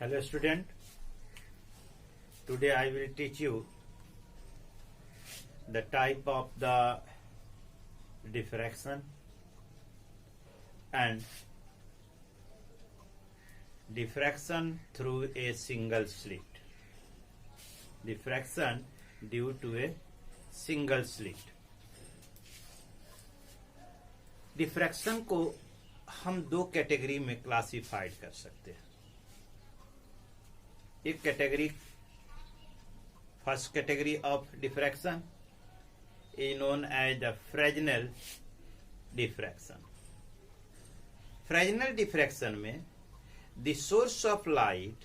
Hello student, today I will teach you the type of the diffraction and diffraction through a single slit. Diffraction due to a single slit. Diffraction को हम दो category में classified कर सकते हैं. एक category, first category of diffraction is known as the Fresnel diffraction. Fresnel diffraction में the source of light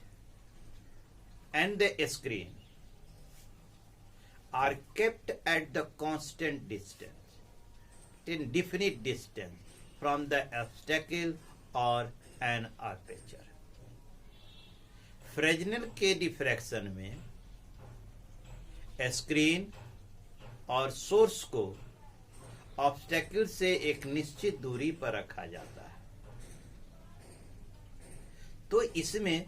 and the screen are kept at the constant distance in definite distance from the obstacle or an aperture. Fresnel के diffraction में screen और source को obstacle से एक निश्चित दूरी पर रखा जाता है. तो इसमें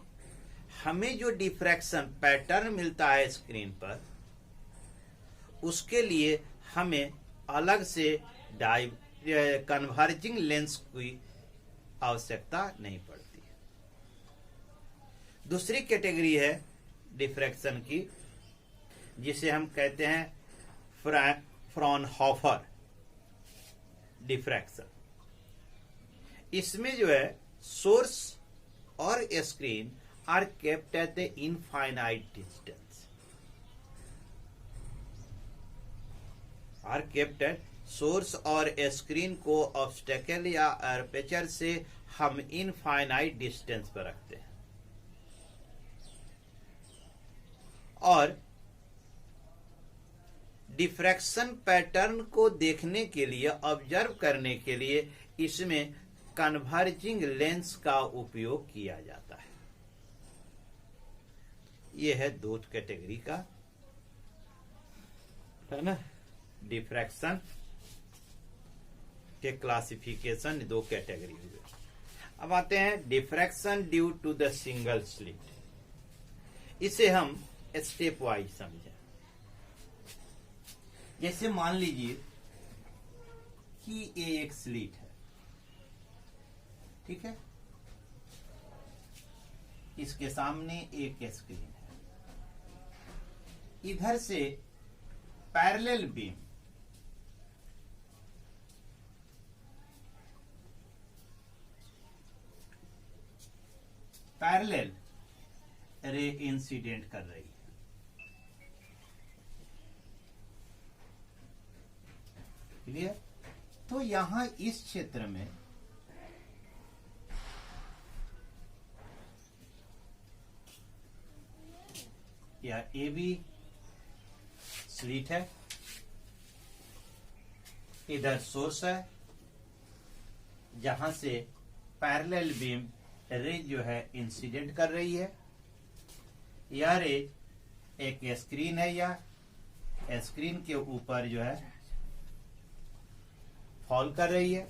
हमें जो डिफ्रैक्शन पैटर्न मिलता है स्क्रीन पर, उसके लिए हमें अलग से कन्वर्जिंग लेंस की आवश्यकता नहीं पड़ती. दूसरी कैटेगरी है डिफ्रैक्शन की, जिसे हम कहते हैं फ्रॉनहोफर डिफ्रैक्शन. इसमें जो है सोर्स और screen are kept at the infinite distance, are kept at source और स्क्रीन को ऑब्स्टेकल या एपर्चर से हम इनफाइनाइट डिस्टेंस पर रखते हैं. और डिफ्रैक्शन पैटर्न को देखने के लिए, ऑब्जर्व करने के लिए इसमें कन्वर्जिंग लेंस का उपयोग किया जाता है. यह है दो कैटेगरी का, है ना, डिफ्रैक्शन के क्लासिफिकेशन. दो कैटेगरी हुए. अब आते हैं diffraction due to the single slit. इसे हम स्टेप वाइज समझें. जैसे मान लीजिए कि ये एक स्लिट है, ठीक है, इसके सामने एक स्क्रीन है. इधर से parallel beam parallel ray incident कर रही है. क्लियर? तो यहां इस क्षेत्र में यह ए बी स्लिट है, इधर सोर्स है जहां से पैरेलल बीम रे जो है इंसिडेंट कर रही है. यह रे एक स्क्रीन है, या स्क्रीन के ऊपर जो है फॉल कर रही है,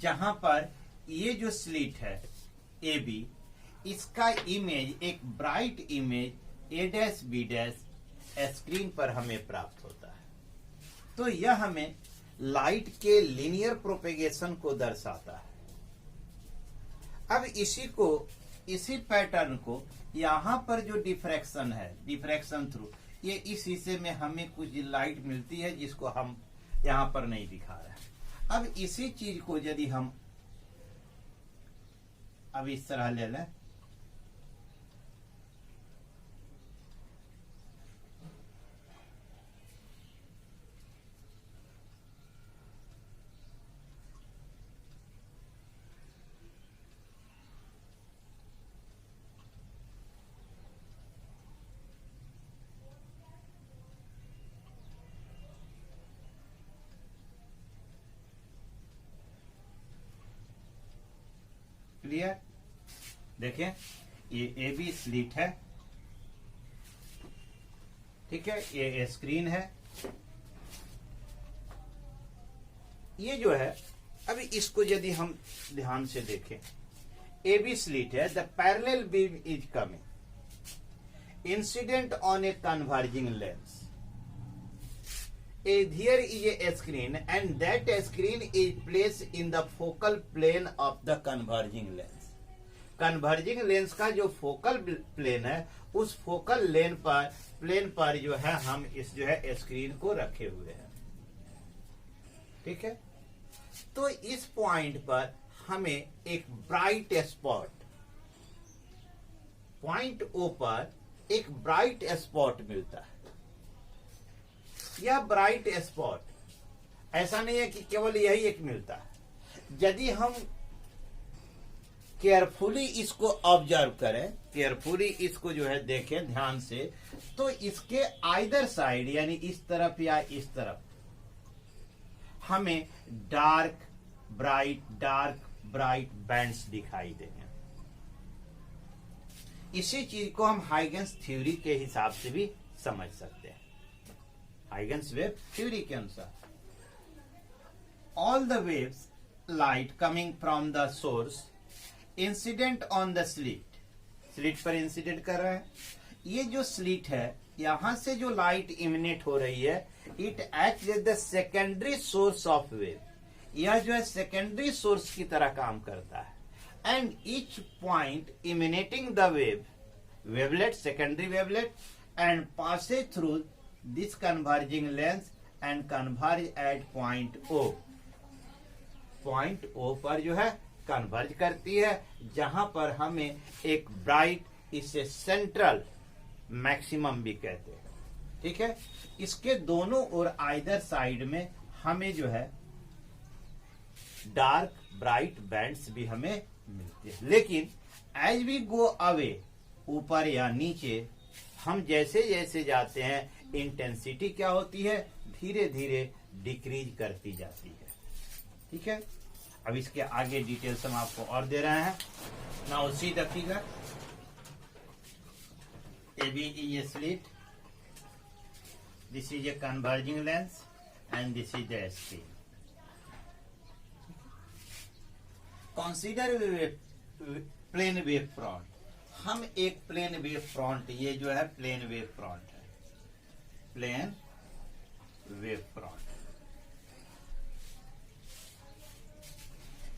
जहां पर ये जो स्लिट है ए बी, इसका इमेज, एक bright image A dash B dash screen पर हमें प्राप्त होता है. तो यह हमें लाइट के लीनियर प्रोपेगेशन को दर्शाता है. अब इसी पैटर्न को यहां पर जो डिफ्रैक्शन है, डिफ्रैक्शन थ्रू, ये इस हिस्से में हमें कुछ लाइट मिलती है जिसको हम यहां पर नहीं दिखा रहे हैं. अब इसी चीज को यदि हम अब इस तरह ले लें, क्लियर? देखें, ये ए बी स्लिट है, ठीक है, ये स्क्रीन है. ये जो है, अभी इसको यदि हम ध्यान से देखें, AB slit है, the parallel beam is coming incident on a converging lens. Here is a screen and that screen is placed in the focal plane of the converging lens. Converging lens का जो focal plane है उस focal plane पर जो है हम इस जो है स्क्रीन को रखे हुए हैं। ठीक है, तो इस पॉइंट पर हमें एक ब्राइट स्पॉट, पॉइंट ओ पर एक ब्राइट स्पॉट मिलता है। यह ब्राइट स्पॉट ऐसा नहीं है कि केवल यही एक मिलता है। यदि हम केयरफुली इसको ऑब्जर्व करें, केयरफुली इसको जो है देखें ध्यान से, तो इसके आइदर साइड यानी इस तरफ या इस तरफ हमें डार्क ब्राइट बैंड्स दिखाई देंगे। इसी चीज को हम हाइगन्स थ्योरी के हिसाब से भी समझ सकते हैं। हाइगन्स वेव थ्योरी के अनुसार all the waves light coming from the source incident on the slit, slit पर इंसिडेंट कर रहा है। ये जो स्लिट है यहां से जो लाइट इमिनेट हो रही है, it act as the secondary source of wave. यह जो है सेकेंडरी सोर्स की तरह काम करता है। And each point emanating the wavelet, secondary wavelet, and passes through this converging lens and converge at point O. Point O पर जो है कन्वर्ज करती है, जहां पर हमें एक ब्राइट, इसे सेंट्रल मैक्सिमम भी कहते हैं। ठीक है, इसके दोनों ओर आइदर साइड में हमें जो है डार्क ब्राइट बैंड्स भी हमें मिलते हैं। लेकिन एज वी गो अवे, ऊपर या नीचे हम जैसे जैसे जाते हैं, इंटेंसिटी क्या होती है, धीरे धीरे डिक्रीज करती जाती है। ठीक है, अब इसके आगे डिटेल्स हम आपको और दे रहे हैं। Now see the figure. AB is a slit, this is a converging lens, and this is the screen. Consider plane wave front. हम एक प्लेन वेव फ्रंट, ये जो है प्लेन वेव फ्रंट है, plane wave front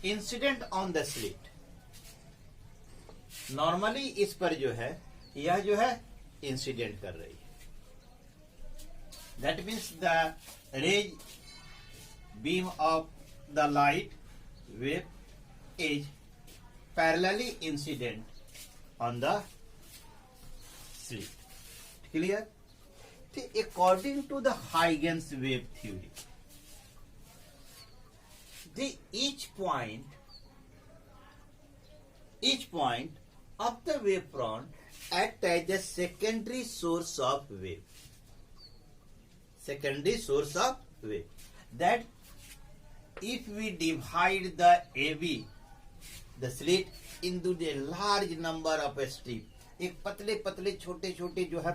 incident on the slit. Normally इस पर जो है यह जो है इंसिडेंट कर रही है। That means the rays beam of the light wave is parallelly incident on the slit. Clear? According to the Huygens wave theory, each point of the wavefront act as the secondary source of wave. Secondary source of wave. That if we divide the AB, the slit, into the large number of strips, एक पतले पतले छोटे छोटे जो है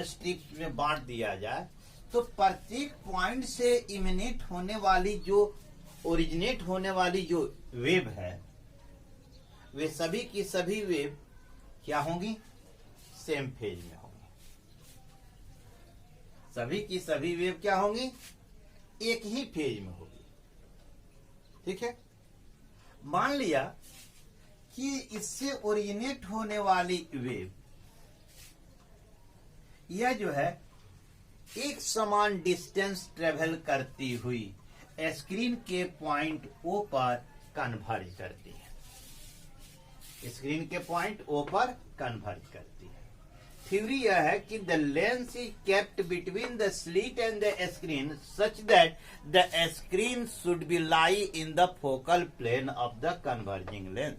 strips में बांट दिया जाए, तो प्रत्येक पॉइंट से इमिनेट होने वाली जो ओरिजिनेट होने वाली जो वेव है, वे सभी की सभी वेव क्या होंगी, सेम फेज में होंगी। सभी की सभी वेव क्या होंगी, एक ही फेज में होगी। ठीक है, मान लिया कि इससे ओरिजिनेट होने वाली वेव यह जो है एक समान डिस्टेंस ट्रेवल करती हुई स्क्रीन के पॉइंट ओ पर कन्वर्ज करती है। स्क्रीन के पॉइंट ओ पर कन्वर्ज करती है। थ्योरी यह है कि the lens is kept between the slit and the screen such that the screen should be lie in the focal plane of the converging lens.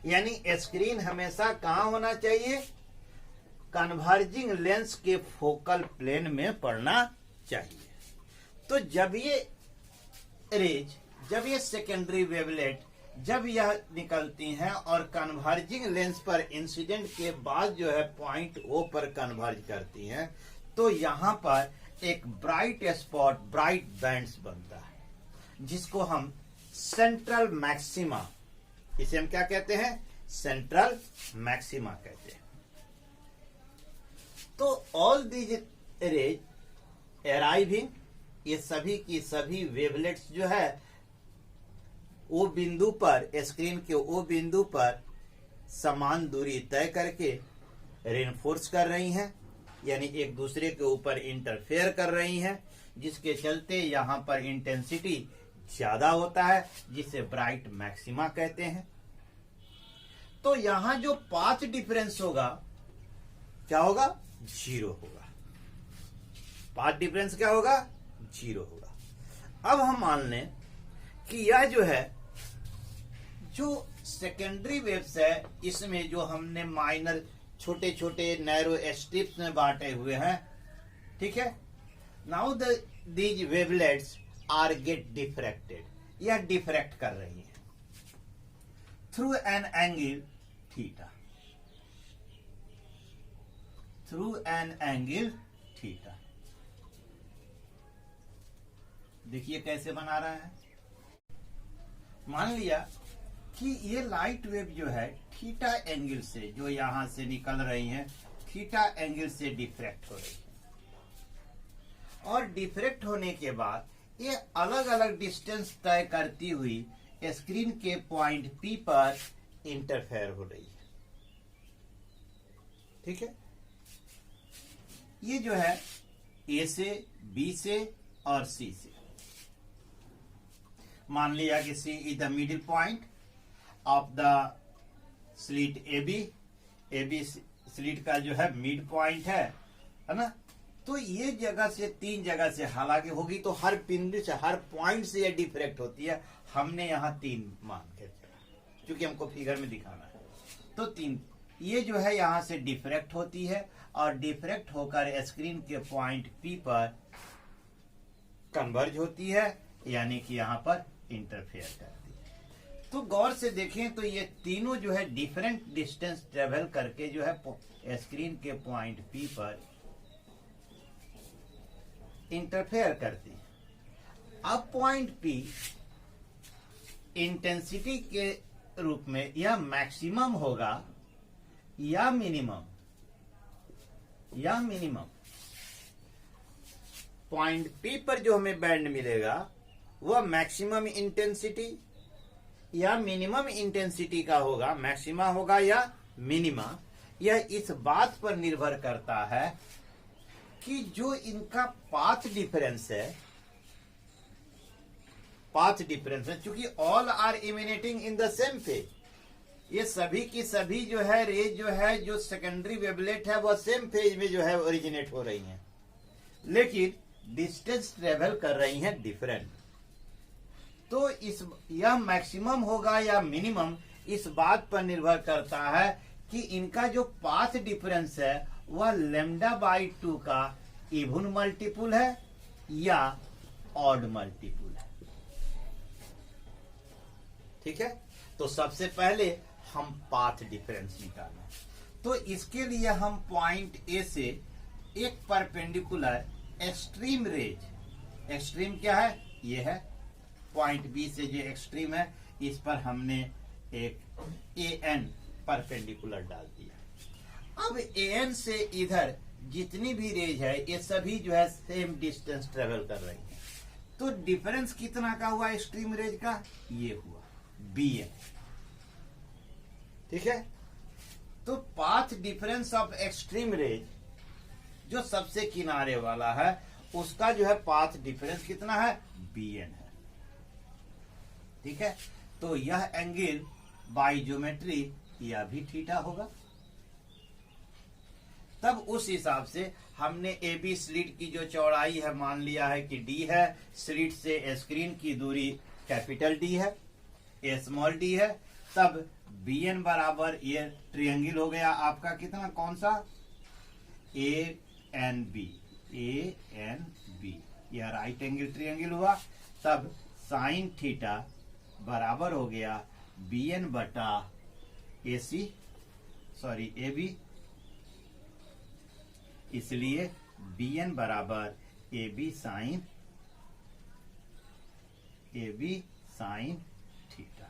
यानी स्क्रीन हमेशा कहां होना चाहिए, कन्वर्जिंग लेंस के फोकल प्लेन में पड़ना चाहिए। तो जब ये रेज, जब ये सेकेंडरी वेवलेट जब यह निकलती हैं और कन्वर्जिंग लेंस पर इंसिडेंट के बाद जो है पॉइंट ओ पर कन्वर्ज करती हैं, तो यहां पर एक ब्राइट स्पॉट, ब्राइट बैंड्स बनता है, जिसको हम सेंट्रल मैक्सिमा इसे हम क्या कहते हैं? सेंट्रल मैक्सिमा कहते हैं। तो ऑल दीज रेज अराइविंग, ये सभी की सभी वेवलेट्स जो है वो बिंदु पर, स्क्रीन के वो बिंदु पर समान दूरी तय करके रेनफोर्स कर रही हैं, यानी एक दूसरे के ऊपर इंटरफेयर कर रही हैं, जिसके चलते यहां पर इंटेंसिटी ज्यादा होता है, जिसे ब्राइट मैक्सिमा कहते हैं। तो यहां जो पाथ डिफरेंस होगा क्या होगा? 0 होगा। पाथ डिफरेंस क्या होगा? 0 होगा। अब हम मान लें कि यह जो है, जो सेकेंडरी वेव्स है, इसमें जो हमने माइनर छोटे छोटे नैरो स्ट्रिप्स में बांटे हुए हैं, ठीक है। Now these wavelets are get diffracted, यह डिफ्रैक्ट कर रही है through an angle theta, through an angle theta. देखिए कैसे बना रहा है। मान लिया कि ये लाइट वेव जो है थीटा एंगल से, जो यहां से निकल रही है, थीटा एंगल से डिफ्रैक्ट हो रही है, और डिफ्रैक्ट होने के बाद ये अलग अलग डिस्टेंस तय करती हुई स्क्रीन के पॉइंट P पर इंटरफेयर हो रही है, ठीक है। ये जो है A से, B से और C से। मान लिया कि C is the middle point of the slit AB, AB slit का जो है मिड पॉइंट है ना। तो ये जगह से, 3 जगह से हालांकि होगी, तो हर बिंदु से, हर पॉइंट से ये डिफ्रैक्ट होती है। हमने यहां 3 मान के, क्योंकि हमको फिगर में दिखाना है, तो 3 ये जो है यहां से डिफ्रैक्ट होती है, और डिफ्रैक्ट होकर स्क्रीन के पॉइंट P पर कन्वर्ज होती है, यानी कि यहां पर इंटरफेयर करती है। तो गौर से देखें तो ये तीनों जो है डिफरेंट डिस्टेंस ट्रेवल करके जो है स्क्रीन के पॉइंट P पर इंटरफेयर करती है। अब पॉइंट P इंटेंसिटी के रूप में या मैक्सिमम होगा या मिनिमम, या मिनिमम। पॉइंट P पर जो हमें बैंड मिलेगा वह मैक्सिमम इंटेंसिटी या मिनिमम इंटेंसिटी का होगा, मैक्सिमा होगा या मिनिमा। यह इस बात पर निर्भर करता है कि जो इनका पाथ डिफरेंस है, पाथ डिफरेंस है, क्योंकि all are emanating in the same phase, ये सभी की सभी जो है रेज जो है, जो सेकेंडरी वेवलेट है, वह सेम फेज में जो है ओरिजिनेट हो रही हैं, लेकिन डिस्टेंस ट्रेवल कर रही हैं डिफरेंट। तो इस यह मैक्सिमम होगा या मिनिमम इस बात पर निर्भर करता है कि इनका जो पाथ डिफरेंस है वह λ/2 का इवन मल्टीपुल है या ऑड मल्टीपुल है, ठीक है। तो सबसे पहले हम पाथ डिफरेंस निकालें। तो इसके लिए हम पॉइंट A से एक परपेंडिकुलर एक्सट्रीम रेज, एक्सट्रीम क्या है? ये है पॉइंट B से जो एक्सट्रीम है, इस पर हमने एक AN परपेंडिकुलर डाल दिया। अब AN से इधर जितनी भी रेज है ये सभी जो है सेम डिस्टेंस ट्रेवल कर रही है। तो डिफरेंस कितना का हुआ एक्सट्रीम रेज का? ये हुआ BN, ठीक है। तो path difference of extreme rays, जो सबसे किनारे वाला है, उसका जो है पाथ डिफरेंस कितना है? BN है, ठीक है। तो यह एंगल बाय ज्योमेट्री यह भी थीटा होगा। तब उस हिसाब से हमने AB स्लिट की जो चौड़ाई है मान लिया है कि D है, स्लिट से स्क्रीन की दूरी कैपिटल D है, A स्मॉल d है। तब BN बराबर, ये ट्रायंगल हो गया आपका कितना, कौन सा? ANB, ANB, यह राइट एंगल ट्रायंगल हुआ। तब साइन थीटा बराबर हो गया BN बटा AB, इसलिए BN बराबर AB sine theta.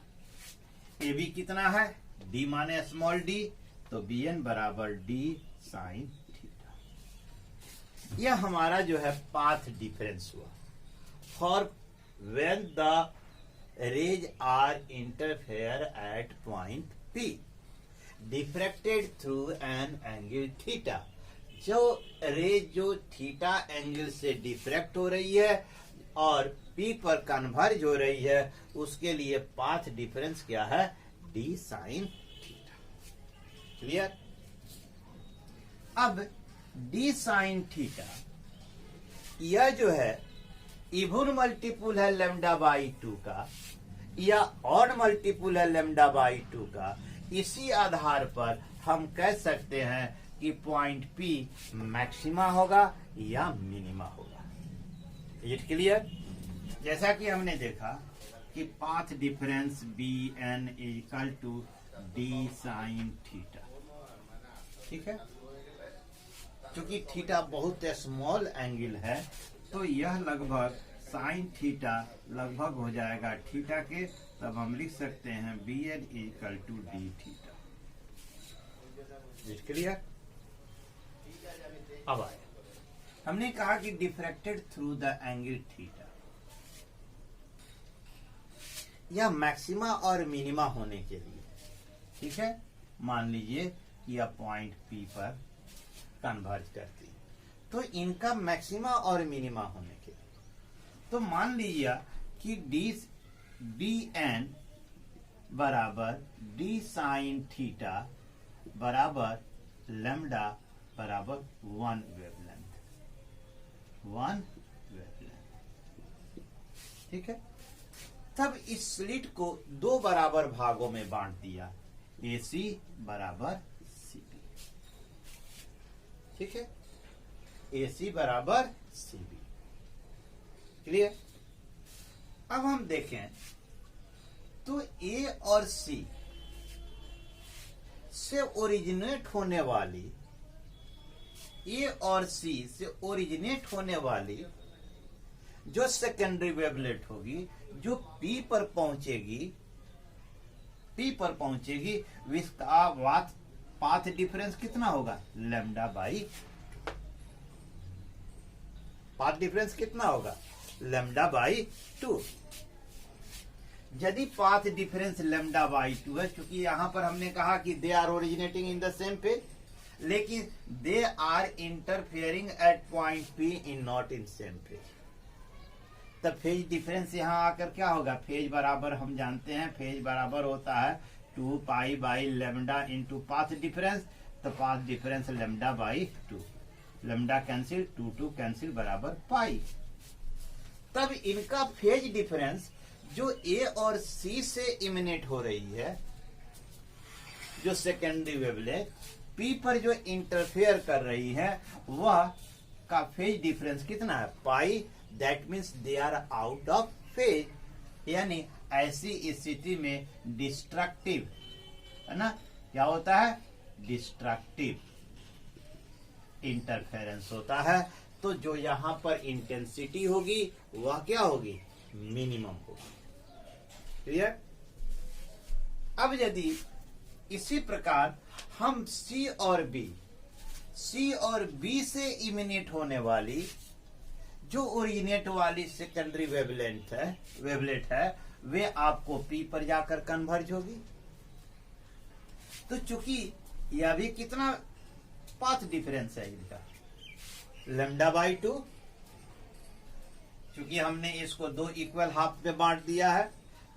A B कितना है, डी माने स्मॉल डी, तो बी एन बराबर डी साइन थीटा। यह हमारा जो है पाथ डिफरेंस हुआ for when the rays are interfere at point P diffracted through an angle theta. जो रेज जो थीटा एंगल से डिफ्रैक्ट हो रही है और पी पर कन्वर्ज हो रही है, उसके लिए पाथ डिफरेंस क्या है, डी साइन थीटा। क्लियर। अब डी साइन थीटा यह जो है इवन मल्टीपुल है लेमडा बाई 2 का या ऑड मल्टीपुल है लेमडा बाई 2 का। इसी आधार पर हम कह सकते हैं कि पॉइंट पी मैक्सिमा होगा या मिनिमा होगा। It clear. जैसा कि हमने देखा कि path difference B N equal to d sine theta. ठीक है, क्योंकि थीटा बहुत स्मॉल एंगल है तो यह लगभग साइन थीटा लगभग हो जाएगा थीटा के, तब हम लिख सकते हैं B N equal to d theta. Clear. अब आए, हमने कहा कि diffracted through the angle theta, यह मैक्सिमा और मिनिमा होने के लिए। ठीक है, मान लीजिए कि यह पॉइंट पी पर कन्वर्ज करती है, तो इनका मैक्सिमा और मिनिमा होने के लिए तो मान लीजिए कि डी एन बराबर डी साइन थीटा बराबर लेमडा बराबर 1 वेवलेंथ। ठीक है, तब इस स्लिट को 2 बराबर भागों में बांट दिया, AC बराबर CB। ठीक है, AC बराबर CB। क्लियर। अब हम देखें तो A और C से ओरिजिनेट होने वाली, A और C से ओरिजिनेट होने वाली जो सेकेंडरी वेवलेट होगी, जो P पर पहुंचेगी, इसका पाथ डिफरेंस कितना होगा, लेमडा बाई। पाथ डिफरेंस कितना होगा, लेमडा बाई 2। यदि पाथ डिफरेंस लेमडा बाई 2 है, क्योंकि यहां पर हमने कहा कि they are originating in the same phase, लेकिन they are interfering at point P in not in same phase, तब फेज डिफरेंस यहां आकर क्या होगा, फेज बराबर हम जानते हैं फेज बराबर होता है 2 pi by lambda into path difference, तो path difference lambda by 2, lambda cancel 2 cancel बराबर पाई। तब इनका फेज डिफरेंस जो ए और सी से इमिनेट हो रही है, जो सेकेंडरी वेवलेट पी पर जो इंटरफेयर कर रही है, वह का फेज डिफरेंस कितना है, pi. That means they are out of phase, यानी ऐसी स्थिति में डिस्ट्रक्टिव है ना, क्या होता है, डिस्ट्रक्टिव इंटरफेरेंस होता है। तो जो यहां पर इंटेंसिटी होगी वह क्या होगी, मिनिमम होगी। क्लियर। अब यदि इसी प्रकार हम C और B से इमिनेट होने वाली जो ओरिजिनेट वाली सेकेंडरी वेवलेट है, वे आपको P पर जाकर कन्वर्ज होगी। तो चूंकि यह भी कितना पाथ डिफरेंस है इनका, लेमडा बाई 2, चूंकि हमने इसको 2 इक्वल हाफ में बांट दिया है,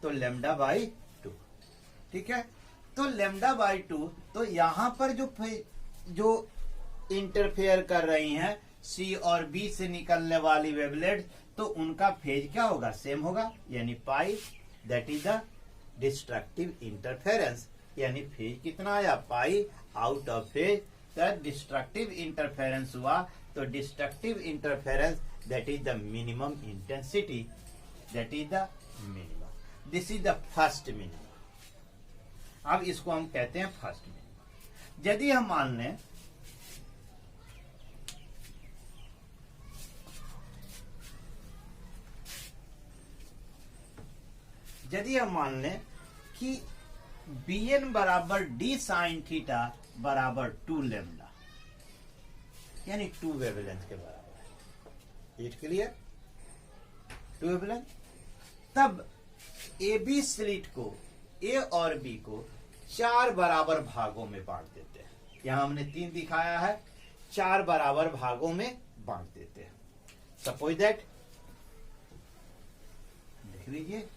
तो लेमडा बाई 2। ठीक है, तो लेमडा बाई 2, तो यहां पर जो इंटरफेयर कर रही हैं सी और बी से निकलने वाली वेवलेट, तो उनका फेज क्या होगा, सेम होगा, यानी pi. That is the destructive interference, यानी फेज कितना आया, pi out of phase. Destructive interference हुआ, तो destructive interference that is the minimum intensity, that is the minimum. This is the first minimum. अब इसको हम कहते हैं फर्स्ट मिनिमम। यदि हम मान लें कि बी एन बराबर डी साइन थीटा बराबर 2 लेमडा, यानी 2 वेवलेंथ के बराबर है। It clear? 2 वेवलेंथ। तब ए बी स्लिट को, ए और बी को 4 बराबर भागों में बांट देते हैं। यहां हमने 3 दिखाया है, 4 बराबर भागों में बांट देते हैं। सपोज दैट, देख लीजिए,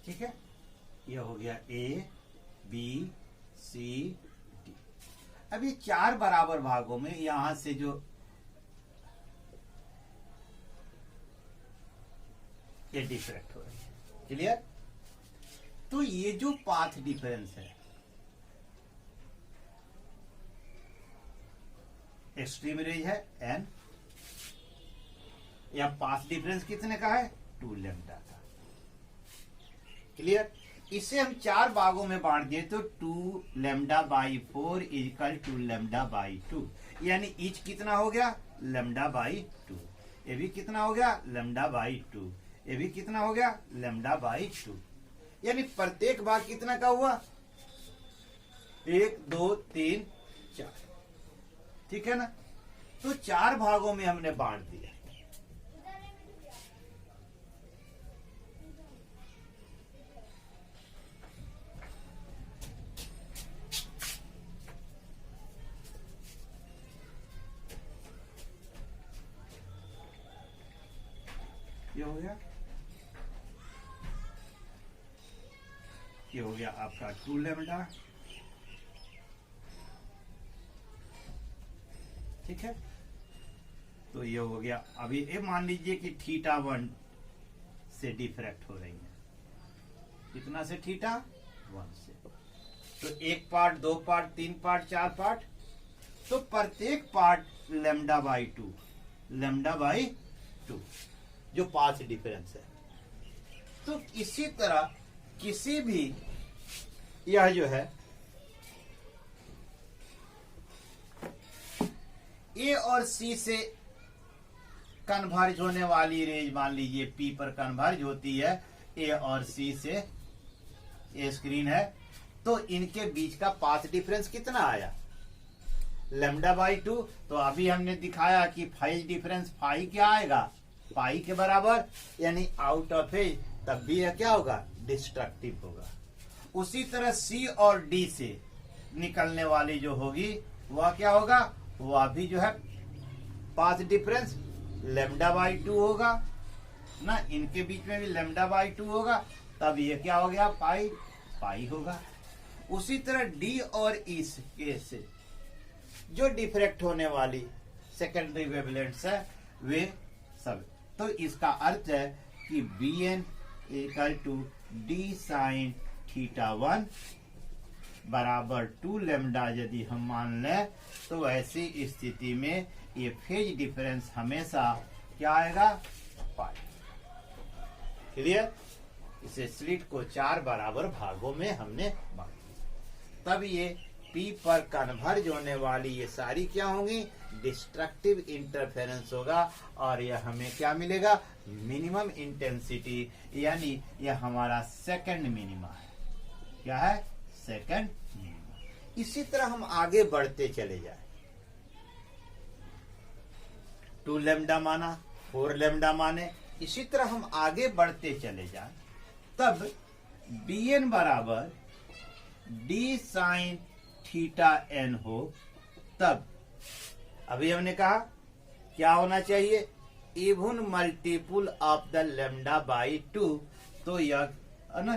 ठीक है। यह हो गया ए बी सी डी। अब ये 4 बराबर भागों में यहां से जो ये डिफरेक्ट हो रही है, क्लियर? तो ये जो पाथ डिफरेंस है, एक्सट्रीम रेंज है एन, या पाथ डिफरेंस कितने का है? 2 लेमडा का। क्लियर? इसे हम 4 भागों में बांट दिए तो 2 lambda by 4 equal to lambda by 2, यानी ईच कितना हो गया? Lambda by 2। ये भी कितना हो गया? Lambda by 2। ये भी कितना हो गया? Lambda by 2। यानी प्रत्येक भाग कितना का हुआ? 1 2 3 4। ठीक है ना? तो 4 भागों में हमने बांट दिया। ये हो गया, ये हो गया आपका 2 लेमडा। ठीक है, तो ये हो गया। अभी ये मान लीजिए कि थीटा 1 से डिफरेक्ट हो रही है। कितना से? थीटा 1 से। तो 1 पार्ट, 2 पार्ट, 3 पार्ट, 4 पार्ट, तो प्रत्येक part lambda by 2, lambda by 2 जो पाथ डिफरेंस है। तो इसी तरह किसी भी, यह जो है ए और सी से कन्वर्ज होने वाली रेंज, मान लीजिए पी पर कन्वर्ज होती है ए और सी से, ये स्क्रीन है, तो इनके बीच का पाथ डिफरेंस कितना आया? Lambda by 2। तो अभी हमने दिखाया कि फेज डिफरेंस फाई क्या आएगा? पाई के बराबर, यानी आउट ऑफ फेज, तब भी यह क्या होगा? डिस्ट्रक्टिव होगा। उसी तरह सी और डी से निकलने वाली जो होगी वह क्या होगा? वह भी जो है पाथ डिफरेंस लेमडा बाई 2 होगा ना, इनके बीच में भी लेमडा बाई 2 होगा, तब ये क्या हो गया? पाई, पाई होगा। उसी तरह डी और ई से जो डिफरेक्ट होने वाली सेकेंडरी वेवलेंट्स है वे सब। तो इसका अर्थ है कि B N equal to d sine theta 1 बराबर 2 लेमडा यदि हम मान लें, तो ऐसी स्थिति में ये फेज डिफरेंस हमेशा क्या आएगा? पाई। क्लियर? इसे स्लिट को 4 बराबर भागों में हमने बांट दिया। तब ये पी पर कन्वर्ज होने वाली ये सारी क्या होंगी? डिस्ट्रक्टिव इंटरफेरेंस होगा, और यह हमें क्या मिलेगा? मिनिमम इंटेंसिटी, यानी यह हमारा सेकंड मिनिमा है। क्या है? Second minima. इसी तरह हम आगे बढ़ते चले जाए, 2 लेमडा माना, 4 लेमडा माने, इसी तरह हम आगे बढ़ते चले जाए, तब बी एन बराबर डी साइन थीटा एन हो, तब अभी हमने कहा क्या होना चाहिए? Even multiple of the lambda by 2। तो यह ना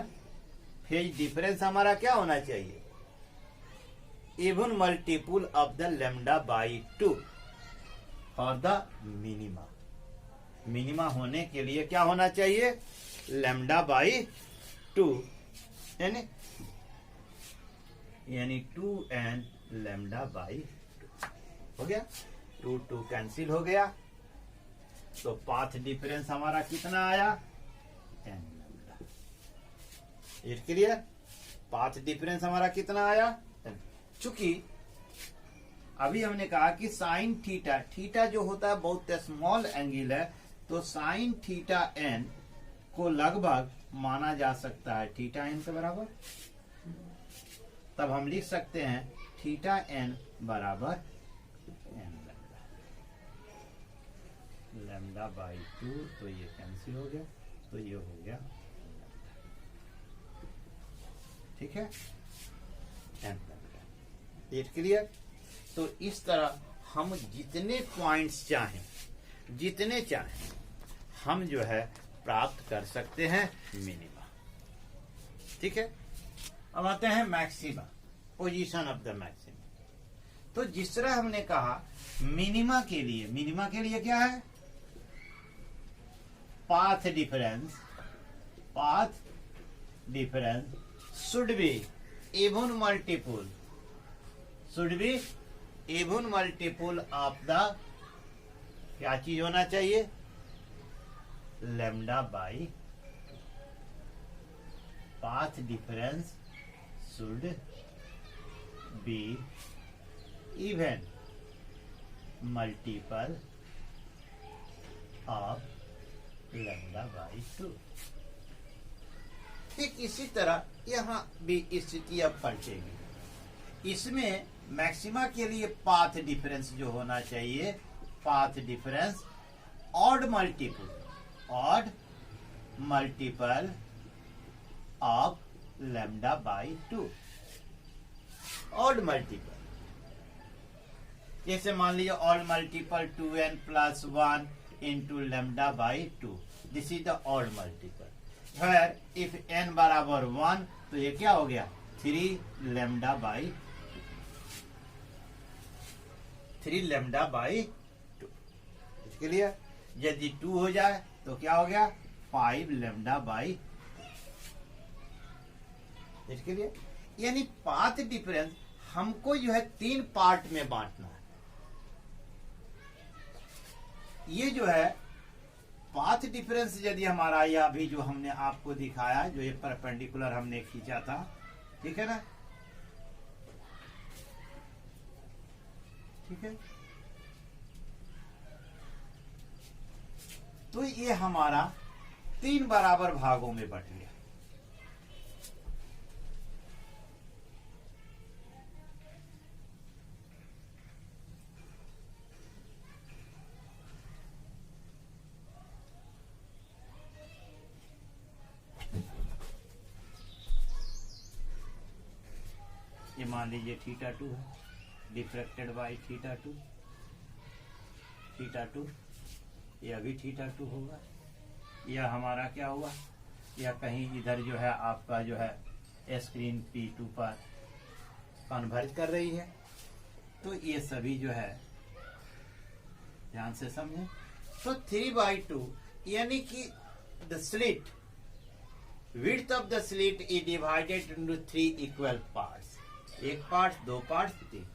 फेज डिफरेंस हमारा क्या होना चाहिए? Even multiple of the lambda by 2 for the minima. Minima होने के लिए क्या होना चाहिए? लेमडा बाई 2, यानी 2n लेमडा बाई 2 हो गया। 2 2 कैंसिल हो गया, तो पाथ डिफरेंस हमारा कितना आया, n lambda. It clear? Path difference हमारा कितना आया, चूंकि अभी हमने कहा कि साइन थीटा, थीटा जो होता है बहुत स्मॉल एंगल है, तो साइन थीटा n को लगभग माना जा सकता है थीटा n के बराबर। तब हम लिख सकते हैं थीटा n बराबर n लैम्डा बाई 2, तो ये कैंसिल हो गया, तो ये हो गया, ठीक है, n लैम्डा। It clear? तो इस तरह हम जितने पॉइंट्स चाहें, जितने चाहें हम जो है प्राप्त कर सकते हैं मिनिमा। ठीक है, अब आते हैं maxima, position of the maxima. तो जिस तरह हमने कहा मिनिमा के लिए क्या है, path difference should be even multiple of the, क्या चीज होना चाहिए, lambda by. Path difference should be even multiple of lambda by 2। ठीक इसी तरह यहां भी स्थिति अब पलटेगी। इसमें मैक्सिमा के लिए पाथ डिफरेंस जो होना चाहिए, path difference odd multiple of lambda by 2, odd multiple. जैसे मान लीजिए odd multiple 2n plus 1 into lambda by 2, this is the odd multiple. फिर इफ n बराबर 1, तो ये क्या हो गया, 3 लैम्डा बाई 2। इसके लिए यदि 2 हो जाए तो क्या हो गया, 5 लैम्डा बाई। इसके लिए यानी पाथ डिफरेंस हमको जो है 3 पार्ट में बांटना है। ये जो है पाथ डिफरेंस यदि हमारा, या अभी जो हमने आपको दिखाया, जो ये परपेंडिकुलर हमने खींचा था, ठीक है ना, ठीक है, तो ये हमारा 3 बराबर भागों में बट गया। ये मान लीजिए थीटा 2 है, डिफ्रैक्टेड बाई थीटा 2, ये अभी थीटा 2 होगा। यह हमारा क्या हुआ, या कहीं इधर जो है आपका जो है स्क्रीन P2 पर कन्वर्ज कर रही है, तो ये सभी जो है ध्यान से समझें। तो 3/2 यानी कि the slit, width of the slit is divided into 3 equal parts, एक part, 2 part, 3,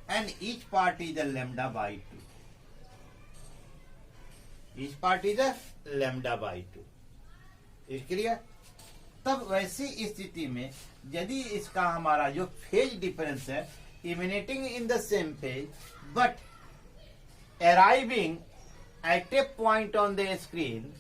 and each part is a lambda by 2, each part is a lambda by 2। Is clear? तब वैसी स्थिति में यदि इसका हमारा जो फेज डिफरेंस है, emanating in the same phase but arriving at A point on the screen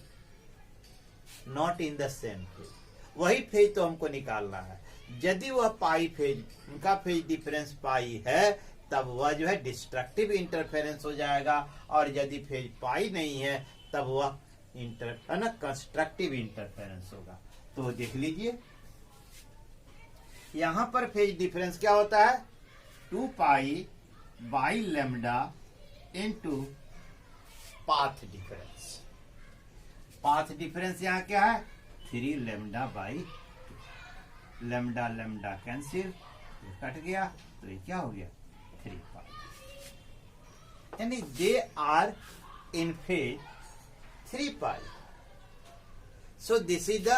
not in the same phase, वही फेज तो हमको निकालना है। यदि वह पाई फेज, उनका फेज डिफरेंस पाई है, तब वह जो है डिस्ट्रक्टिव इंटरफेरेंस हो जाएगा, और यदि फेज पाई नहीं है तब वह कंस्ट्रक्टिव इंटरफेरेंस होगा। तो देख लीजिए यहां पर फेज डिफरेंस क्या होता है, 2 pi by lambda into path difference. Path difference यहां क्या है, 3 lambda by 2, lambda lambda cancel, cut गया, तो ये क्या हो गया, 3 पाई, यानी they are in phase 3 pi. So this is the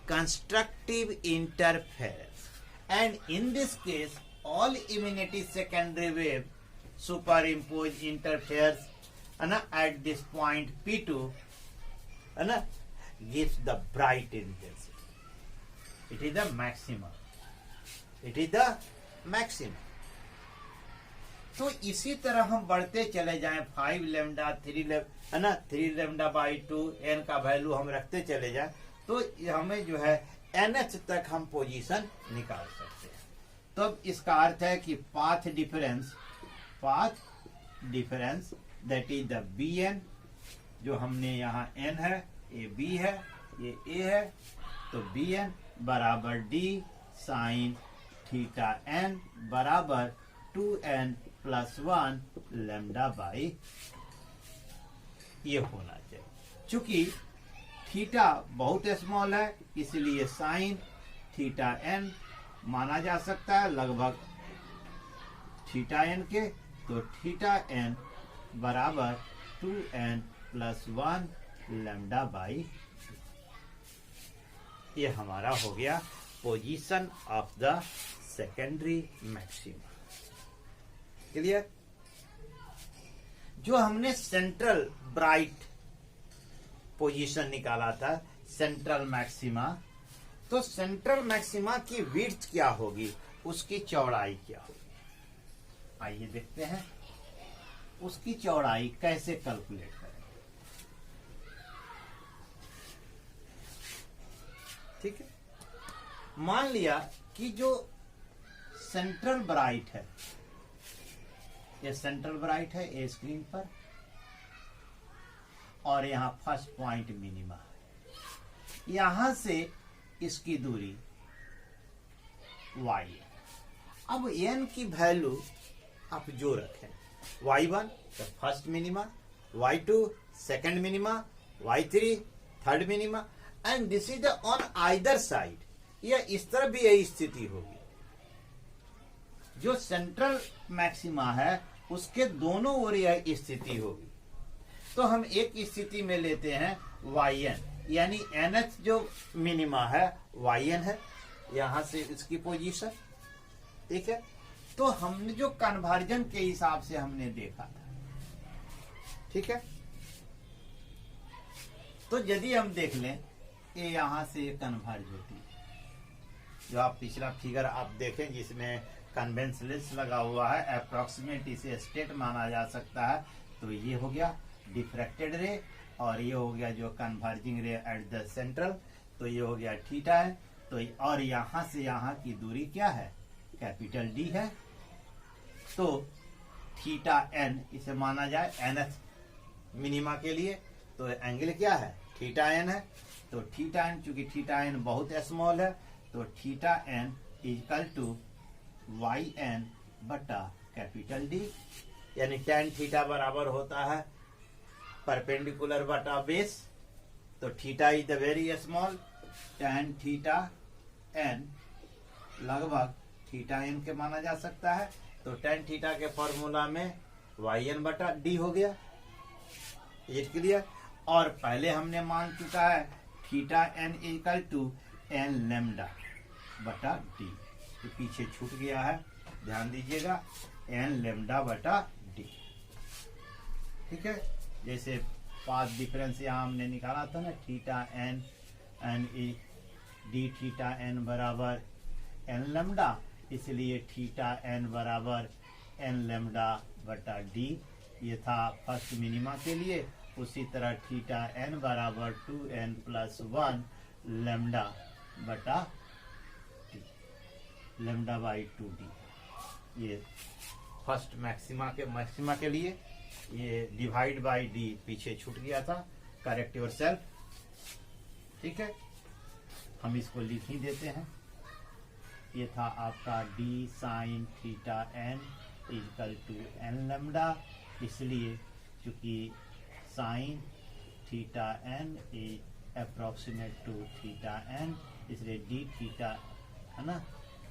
constructive interference, and in this case all emanating secondary wave superimpose interferes है ना at this point P2 है ना gives the bright intensity. It is the maximum. It is the maximum. तो इसी तरह हम बढ़ते चले जाएं 5 लैम्डा 3 लैम्डा है ना 3 लैम्डा बाई 2 n का वैल्यू हम रखते चले जाएं तो हमें जो है NH तक हम पोजीशन निकाल सकते हैं। तो अब इसका अर्थ है कि path difference that is the BN, जो हमने यहाँ N है, ये B है, ये A है, तो BN बराबर D साइन थीटा N बराबर 2n प्लस 1 लैम्डा बाई ये होना चाहिए। चूंकि थीटा बहुत स्मॉल है इसलिए साइन थीटा n माना जा सकता है लगभग थीटा n के, तो थीटा n बराबर 2n प्लस 1 लैम्डा बाई ये हमारा हो गया position of the secondary maxima. Clear? जो हमने सेंट्रल ब्राइट पोजीशन निकाला था सेंट्रल मैक्सिमा, तो सेंट्रल मैक्सिमा की विड्थ क्या होगी, उसकी चौड़ाई क्या होगी, आइए देखते हैं उसकी चौड़ाई कैसे कैलकुलेट करेंगे। ठीक है, मान लिया कि जो सेंट्रल ब्राइट है, ये सेंट्रल ब्राइट है ए स्क्रीन पर, और यहां फर्स्ट पॉइंट मिनिमा है, यहां से इसकी दूरी y है। अब n की वैल्यू आप जो रखें, y1 तो first minima, y2 second minima, y3 third minima, and this is the on either side, या इस तरफ भी यही स्थिति होगी। जो सेंट्रल मैक्सिमा है उसके दोनों ओर यह स्थिति होगी। तो हम एक स्थिति में लेते हैं yn, यानी NH जो मिनिमा है yn है, यहां से इसकी पोजीशन, ठीक है। तो हमने जो कन्वर्जन के हिसाब से हमने देखा था, ठीक है। तो यदि हम देख लें ये यहां से कन्वर्ज होती है, जो आप पिछला फिगर आप देखें जिसमें कन्वेंशनलिस्ट लगा हुआ है, अप्रोक्सीमेट इसे स्टेट माना जा सकता है, तो ये हो गया डिफ्रैक्टेड रे, और ये हो गया जो converging ray at the central, तो ये हो गया थीटा है। तो और यहां से यहां की दूरी क्या है, कैपिटल D है, तो थीटा n इसे माना जाए NH मिनिमा के लिए, तो एंगल क्या है, थीटा n है। तो थीटा n, चूंकि थीटा n बहुत स्मॉल है, तो theta n equal to yn बटा कैपिटल D, यानी tan थीटा बराबर होता है परपेंडिकुलर बटा बेस, तो theta is the very small, tan theta n लगभग थीटा n के माना जा सकता है। तो tan थीटा के फॉर्मूला में yn बटा D हो गया, ये क्लियर। और पहले हमने मान चुका है theta n equal to n lambda बटा D, तो पीछे छूट गया है, ध्यान दीजिएगा, n लैम्डा बटा D, ठीक है। जैसे पाथ डिफरेंस यहाँ हमने निकाला था ना, थीटा n एन ई डी थीटा n बराबर n लैम्डा, इसलिए थीटा n बराबर n लैम्डा बटा D, ये था फर्स्ट मिनिमा के लिए। उसी तरह थीटा n बराबर 2n प्लस 1 लैम्डा बटा D, लैम्डा बाई 2D, ये फर्स्ट मैक्सिमा के लिए। ये डिवाइड बाय D पीछे छूट गया था, करेक्ट योर सेल्फ, ठीक है। हम इसको लिख ही देते हैं, ये था आपका D sine theta n equal to n lambda, इसलिए चूंकि sine theta n is approximate to theta n, इसलिए D थीटा है ना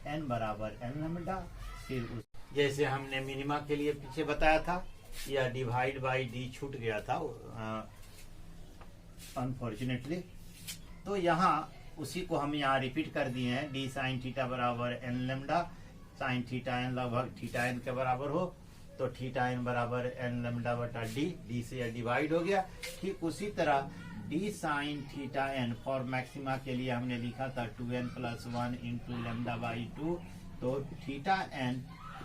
n बराबर n लैम्डा। फिर जैसे हमने मिनिमा के लिए पीछे बताया था, यह डिवाइड बाय D छूट गया था अनफॉर्चुनेटली, तो यहाँ उसी को हम यहाँ रिपीट कर दिए हैं, D साइन थीटा बराबर n lambda, sine theta n लगभग थीटा n के बराबर हो, तो थीटा एन बराबर एन लेमडा बटा डी, डी से यह डिवाइड हो गया। ठीक उसी तरह D sine theta N for maxima के लिए हमने लिखा था 2n + 1 इंटू लेमडा बाई 2, तो theta N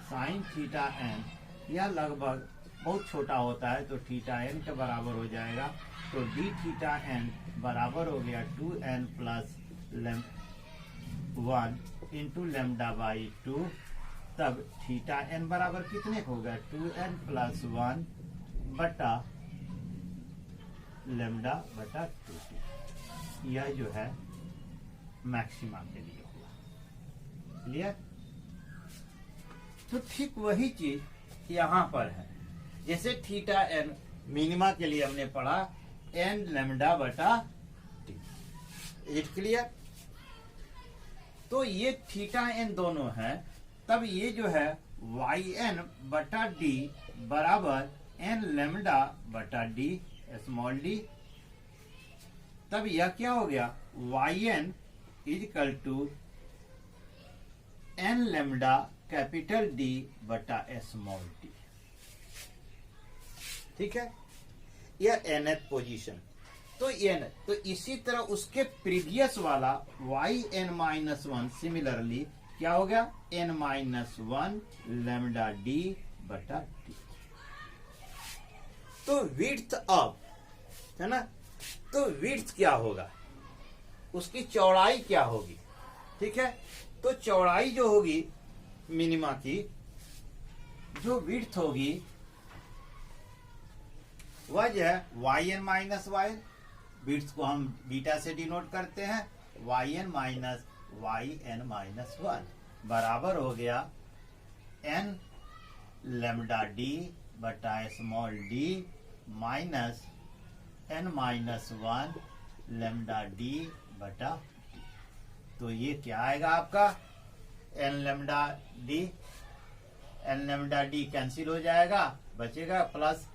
sine theta N यह लगभग बहुत छोटा होता है, तो थीटा एन के बराबर हो जाएगा। तो डी थीटा एन बराबर हो गया 2n + 1 इंटू लेमडा बाई 2, तब थीटा एन बराबर कितने को होगा 2n + 1 बटा लेमडा बटा 2, यह जो है मैक्सिमा के लिए हुआ। क्लियर? तो ठीक वही चीज यहां पर है, जैसे थीटा एन मिनिमा के लिए हमने पढ़ा एन लेमडा बटा टी। It clear? तो ये थीटा एन दोनों है, तब ये जो है वाई एन बटा डी बराबर एन लेमडा बटा डी स्मॉल डी, तब यह क्या हो गया Y N equal to N lambda capital D बटा स्मॉल डी। ठीक है, यह nth पोजीशन। तो n, तो इसी तरह उसके प्रीवियस वाला वाई एन माइनस 1 सिमिलरली क्या हो गया n माइनस 1 लेमडा डी बटा टी। तो विड्थ ऑफ है ना, तो विड्थ क्या होगा, उसकी चौड़ाई क्या होगी। ठीक है, तो चौड़ाई जो होगी मिनिमा की, जो विड्थ होगी वह जो है Y N minus Y, width को हम बीटा से डिनोट करते हैं, Y N minus Y N minus 1 बराबर हो गया एन लेमडा डी बटा small D minus N minus 1 lambda D बटा डी। तो ये क्या आएगा आपका N lambda D, N lambda D cancel हो जाएगा, बचेगा प्लस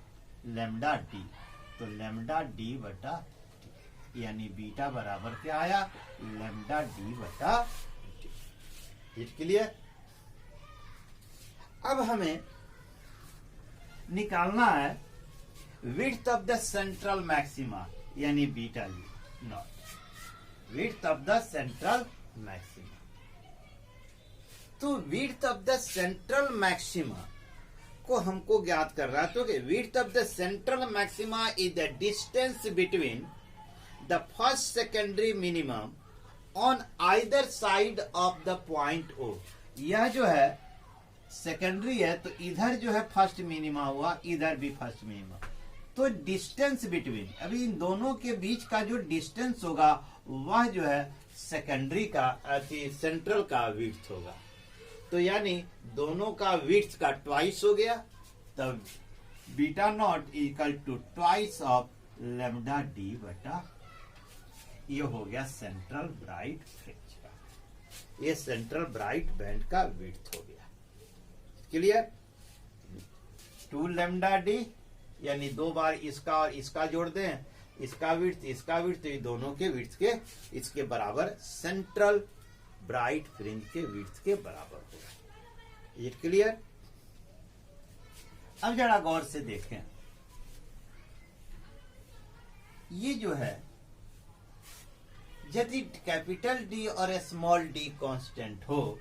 लेमडा डी, तो लेमडा डी बटा डी, यानी बीटा बराबर क्या आया लेमडा डी बटा डी। It clear? अब हमें निकालना है width of the central maxima, यानी बीटा ली naught, width of the central maxima. तो width of the central maxima को हमको ज्ञात कर रहा है, तो width of the central maxima is the distance between the first secondary minimum on either side of the point O. यह जो है सेकेंडरी है, तो इधर जो है फर्स्ट मिनिमा हुआ, इधर भी फर्स्ट मिनिमा, तो डिस्टेंस बिटवीन, अभी इन दोनों के बीच का जो डिस्टेंस होगा वह जो है सेकेंडरी का सेंट्रल का विड्थ होगा। तो यानी दोनों का विड्थ का ट्वाइस हो गया, तब beta not equal to twice of lambda D बटा, ये हो गया सेंट्रल ब्राइट फ्रिंज का, ये सेंट्रल ब्राइट बैंड का विड्थ हो गया। क्लियर? 2 लेमडा डी, यानी 2 बार इसका और इसका जोड़ दें, इसका विड्थ तो ये दोनों के विड्थ के इसके बराबर सेंट्रल ब्राइट फ्रिंज के विड्थ के बराबर होगा। ये क्लियर? अब जरा गौर से देखें, ये जो है यदि कैपिटल डी और स्मॉल डी कांस्टेंट हो,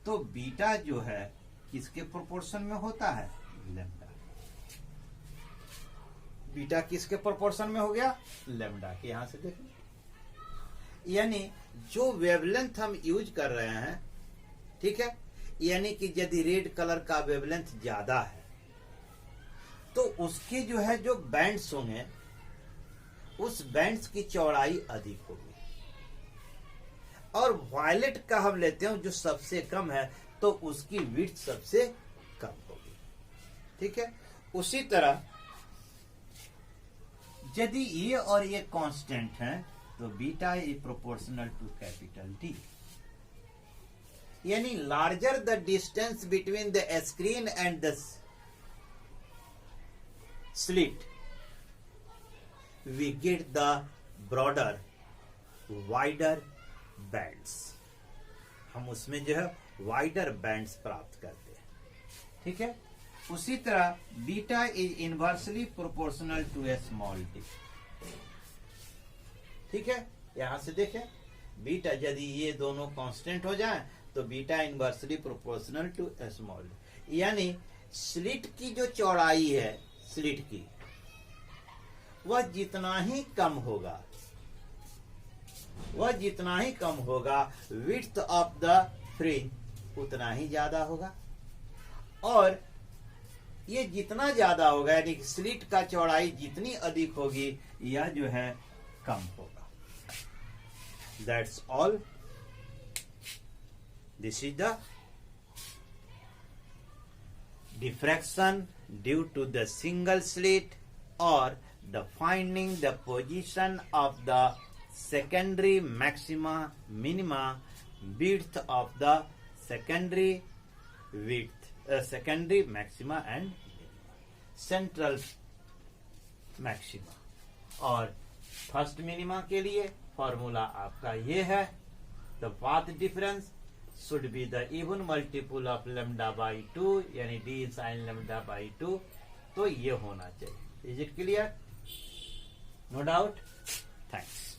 तो बीटा जो है किसके प्रोपोर्शन में होता है लेमडा। बीटा किसके प्रोपोर्शन में हो गया लेमडा के। यहां से देखें, यानी जो वेवलेंथ हम यूज कर रहे हैं, ठीक है, यानी कि यदि रेड कलर का वेवलेंथ ज्यादा है तो उसके जो है जो बैंड्स होंगे उस बैंड्स की चौड़ाई अधिक होगी, और वायलेट का हम लेते हैं जो सबसे कम है तो उसकी विड्थ सबसे कम होगी। ठीक है, उसी तरह यदि ये और ये कांस्टेंट है तो beta is proportional to capital D, यानी larger the distance between the screen and the slit we get the broader wider bands, हम उसमें जो है वाइडर बैंड्स प्राप्त करते हैं। ठीक है, उसी तरह beta is inversely proportional to a small D. ठीक है, यहां से देखें बीटा यदि ये दोनों कांस्टेंट हो जाएं तो beta inversely proportional to a small D, यानी स्लिट की जो चौड़ाई है स्लिट की वह जितना ही कम होगा विड्थ ऑफ द फ्रिंज उतना ही ज्यादा होगा, और ये जितना ज्यादा होगा यानी कि स्लिट का चौड़ाई जितनी अधिक होगी यह जो है कम होगा। That's all. This is the diffraction due to the single slit or the finding the position of the secondary maxima minima width of the secondary maxima and central maxima। और फर्स्ट मिनिमा के लिए formula आपका ये है, the path difference should be the even multiple of lambda by 2 यानी d sin lambda by 2, तो ये होना चाहिए। Is it clear? No doubt. Thanks.